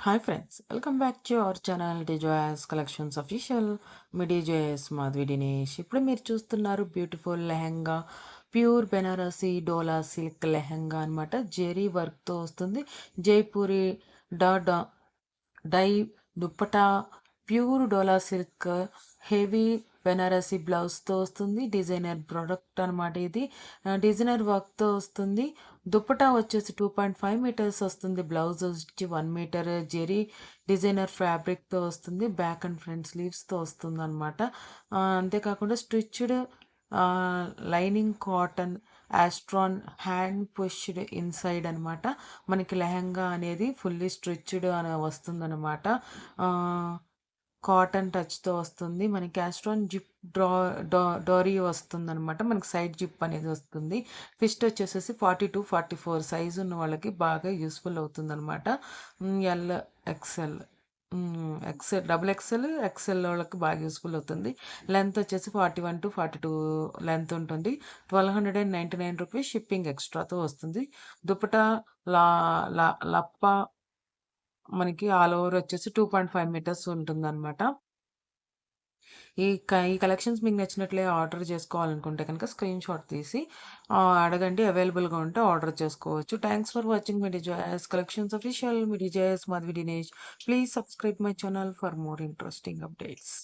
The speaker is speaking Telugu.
Hi friends, welcome back to our channel Dijoyas collections official. మీ డిజోయాస్ మాధవి దినేష్. ఇప్పుడు మీరు చూస్తున్నారు beautiful lehenga, pure Banarasi Dola silk lehenga అనమాట. జెరీ వర్క్తో వస్తుంది. జైపూరి డా డా dye dupatta, pure Dola silk, heavy Banarasi బ్లౌజ్తో వస్తుంది. డిజైనర్ ప్రోడక్ట్ అనమాట ఇది. డిజైనర్ వర్క్తో వస్తుంది. దుప్పటా వచ్చేసి 2.5 మీటర్స్ వస్తుంది. బ్లౌజ్ వచ్చి 1 మీటర్. జెరీ డిజైనర్ ఫ్యాబ్రిక్తో వస్తుంది. బ్యాక్ అండ్ ఫ్రంట్ స్లీవ్స్తో వస్తుంది అనమాట. అంతేకాకుండా stitched lining cotton ఆస్ట్రాన్ hand pushed inside అనమాట. మనకి లెహంగా అనేది ఫుల్లీ స్టిచ్డ్ అని వస్తుందన్నమాట. కాటన్ టచ్తో వస్తుంది. మనకి ఆస్ట్రాన్ జిప్ డ్రా డోరీ వస్తుంది అనమాట. మనకి సైడ్ జిప్ అనేది వస్తుంది. ఫిస్ట్ వచ్చేసేసి 40 to 44 సైజు ఉన్న వాళ్ళకి బాగా యూస్ఫుల్ అవుతుంది అనమాట. ఎల్, ఎక్స్ఎల్, డబుల్ ఎక్స్ఎల్ వాళ్ళకి బాగా యూస్ఫుల్ అవుతుంది. లెంత్ వచ్చేసి 41 to 42 లెంత్ ఉంటుంది. 1299 రూపీస్ షిప్పింగ్ ఎక్స్ట్రాతో వస్తుంది. దుపటా లా లప్ప మనకి ఆల్ ఓవర్ వచ్చేసి 2.5 మీటర్స్ ఉంటుందన్నమాట. ఈ కలెక్షన్స్ మీకు నచ్చినట్లే ఆర్డర్ చేసుకోవాలనుకుంటే కనుక స్క్రీన్ షాట్ తీసి అడగండి. అవైలబుల్గా ఉంటే ఆర్డర్ చేసుకోవచ్చు. Thanks for watching me desires collections official. Me desires Madhavi Dinesh. Please subscribe my channel for more interesting updates.